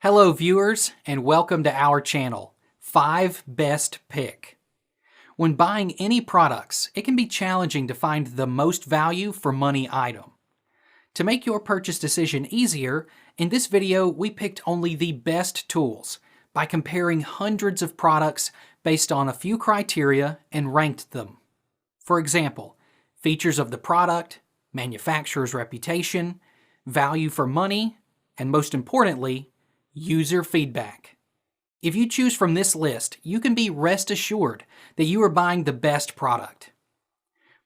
Hello viewers, and welcome to our channel, 5 Best Pick. When buying any products, it can be challenging to find the most value for money item. To make your purchase decision easier, in this video we picked only the best tools by comparing hundreds of products based on a few criteria and ranked them. For example, features of the product, manufacturer's reputation, value for money, and most importantly, user feedback. If you choose from this list, you can be rest assured that you are buying the best product.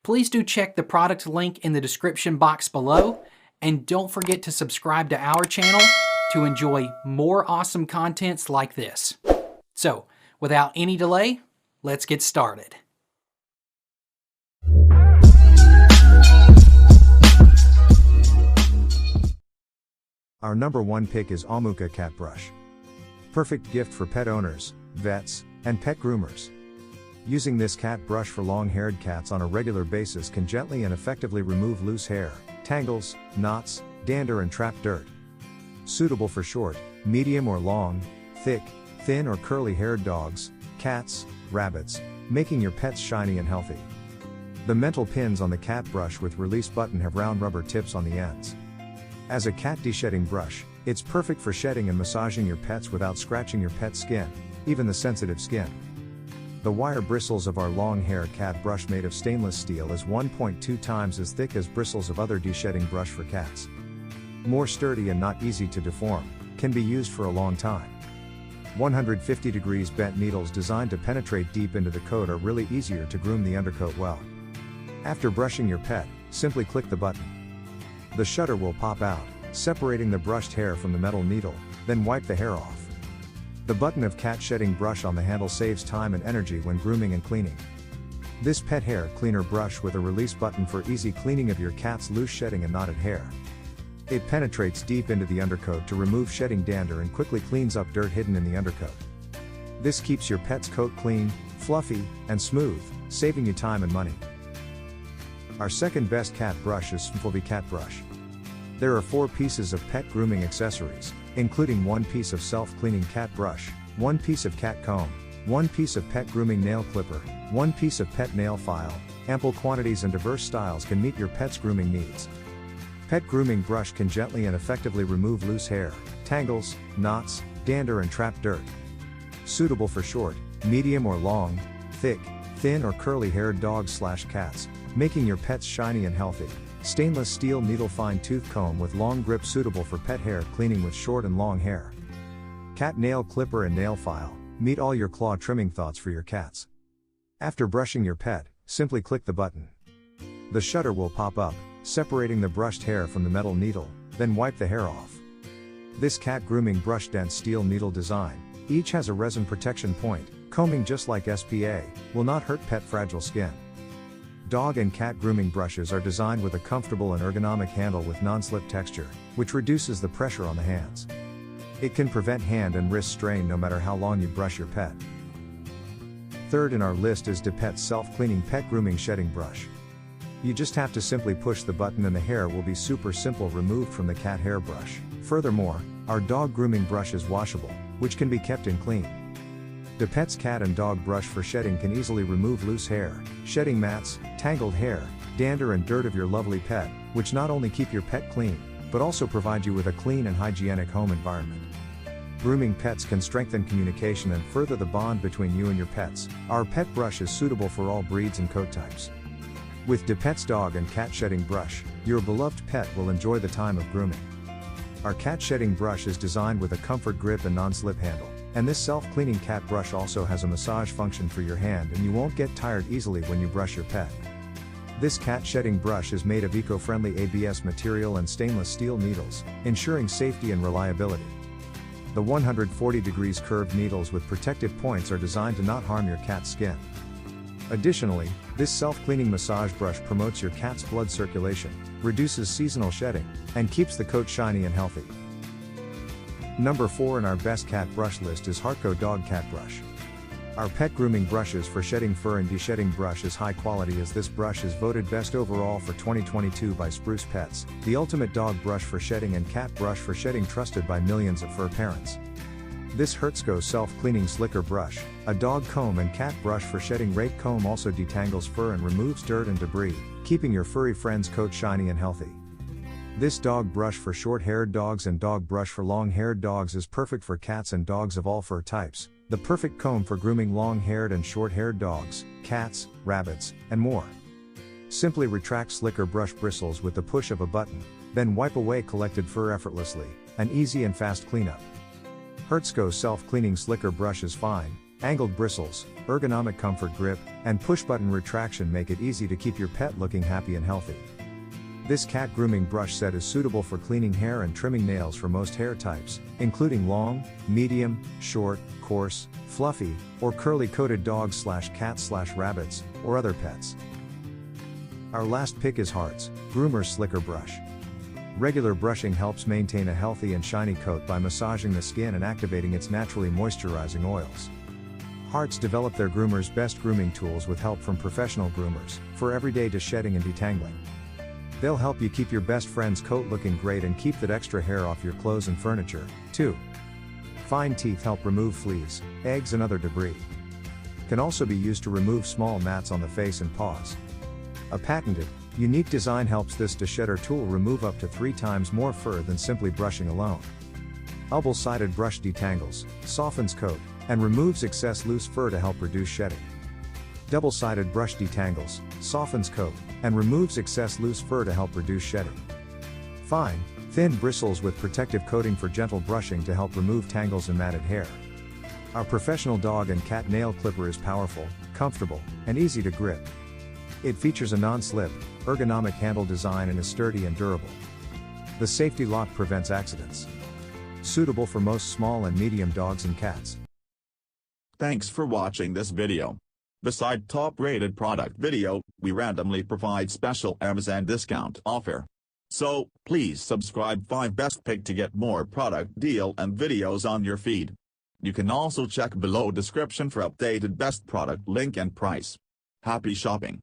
Please do check the product link in the description box below, and don't forget to subscribe to our channel to enjoy more awesome contents like this. So, without any delay, let's get started. Our number one pick is Aumuca Cat Brush. Perfect gift for pet owners, vets, and pet groomers. Using this cat brush for long-haired cats on a regular basis can gently and effectively remove loose hair, tangles, knots, dander, and trapped dirt. Suitable for short, medium or long, thick, thin or curly-haired dogs, cats, rabbits, making your pets shiny and healthy. The metal pins on the cat brush with release button have round rubber tips on the ends. As a cat de-shedding brush, it's perfect for shedding and massaging your pets without scratching your pet's skin, even the sensitive skin. The wire bristles of our long-hair cat brush made of stainless steel is 1.2 times as thick as bristles of other de-shedding brush for cats. More sturdy and not easy to deform, can be used for a long time. 150 degrees bent needles designed to penetrate deep into the coat are really easier to groom the undercoat well. After brushing your pet, simply click the button. The shutter will pop out, separating the brushed hair from the metal needle, then wipe the hair off. The button of cat shedding brush on the handle saves time and energy when grooming and cleaning. This pet hair cleaner brush with a release button for easy cleaning of your cat's loose shedding and knotted hair. It penetrates deep into the undercoat to remove shedding dander and quickly cleans up dirt hidden in the undercoat. This keeps your pet's coat clean, fluffy, and smooth, saving you time and money. Our second best cat brush is SVMFLVY Cat Brush. There are 4 pieces of pet grooming accessories, including 1 piece of self-cleaning cat brush, 1 piece of cat comb, 1 piece of pet grooming nail clipper, 1 piece of pet nail file. Ample quantities and diverse styles can meet your pet's grooming needs. Pet grooming brush can gently and effectively remove loose hair, tangles, knots, dander, and trapped dirt. Suitable for short, medium or long, thick, thin or curly-haired dogs/cats, making your pets shiny and healthy. Stainless steel needle fine tooth comb with long grip suitable for pet hair cleaning with short and long hair. Cat nail clipper and nail file, meet all your claw trimming thoughts for your cats. After brushing your pet, simply click the button. The shutter will pop up, separating the brushed hair from the metal needle, then wipe the hair off. This cat grooming brush dense steel needle design, each has a resin protection point, combing just like SPA, will not hurt pet fragile skin. Dog and cat grooming brushes are designed with a comfortable and ergonomic handle with non-slip texture, which reduces the pressure on the hands. It can prevent hand and wrist strain no matter how long you brush your pet. Third in our list is Depets self-cleaning pet grooming shedding brush. You just have to simply push the button and the hair will be super simple removed from the cat hair brush. Furthermore, our dog grooming brush is washable, which can be kept in clean. Depets cat and dog brush for shedding can easily remove loose hair, shedding mats, tangled hair, dander and dirt of your lovely pet, which not only keep your pet clean, but also provide you with a clean and hygienic home environment. Grooming pets can strengthen communication and further the bond between you and your pets. Our pet brush is suitable for all breeds and coat types. With Depets dog and cat shedding brush, your beloved pet will enjoy the time of grooming. Our cat shedding brush is designed with a comfort grip and non-slip handle. And this self-cleaning cat brush also has a massage function for your hand and you won't get tired easily when you brush your pet. This cat shedding brush is made of eco-friendly ABS material and stainless steel needles, ensuring safety and reliability. The 140 degrees curved needles with protective points are designed to not harm your cat's skin. Additionally, this self-cleaning massage brush promotes your cat's blood circulation, reduces seasonal shedding, and keeps the coat shiny and healthy. Number 4 in our best cat brush list is Hertko Dog Cat Brush. Our pet grooming brushes for shedding fur and de-shedding brush is high quality, as this brush is voted best overall for 2022 by Spruce Pets, the ultimate dog brush for shedding and cat brush for shedding, trusted by millions of fur parents. This Hertko self-cleaning slicker brush, a dog comb and cat brush for shedding rake comb, also detangles fur and removes dirt and debris, keeping your furry friend's coat shiny and healthy. This dog brush for short-haired dogs and dog brush for long-haired dogs is perfect for cats and dogs of all fur types, the perfect comb for grooming long-haired and short-haired dogs, cats, rabbits, and more. Simply retract slicker brush bristles with the push of a button, then wipe away collected fur effortlessly, an easy and fast cleanup. Hertko self-cleaning slicker brush's fine, angled bristles, ergonomic comfort grip, and push-button retraction make it easy to keep your pet looking happy and healthy. This cat grooming brush set is suitable for cleaning hair and trimming nails for most hair types, including long, medium, short, coarse, fluffy, or curly-coated dogs/cats/rabbits, or other pets. Our last pick is HARTZ, Groomer Slicker Brush. Regular brushing helps maintain a healthy and shiny coat by massaging the skin and activating its naturally moisturizing oils. HARTZ developed their groomers' best grooming tools with help from professional groomers, for everyday de-shedding and detangling. They'll help you keep your best friend's coat looking great and keep that extra hair off your clothes and furniture, too. Fine teeth help remove fleas, eggs and other debris. Can also be used to remove small mats on the face and paws. A patented, unique design helps this de-shedder tool remove up to 3 times more fur than simply brushing alone. Double-sided brush detangles, softens coat, and removes excess loose fur to help reduce shedding. Double-sided brush detangles, softens coat, and removes excess loose fur to help reduce shedding. Fine, thin bristles with protective coating for gentle brushing to help remove tangles and matted hair. Our professional dog and cat nail clipper is powerful, comfortable, and easy to grip. It features a non-slip, ergonomic handle design and is sturdy and durable. The safety lock prevents accidents. Suitable for most small and medium dogs and cats. Thanks for watching this video. Beside top-rated product video, we randomly provide special Amazon discount offer. So, please subscribe 5 Best Pick to get more product deal and videos on your feed. You can also check below description for updated best product link and price. Happy shopping!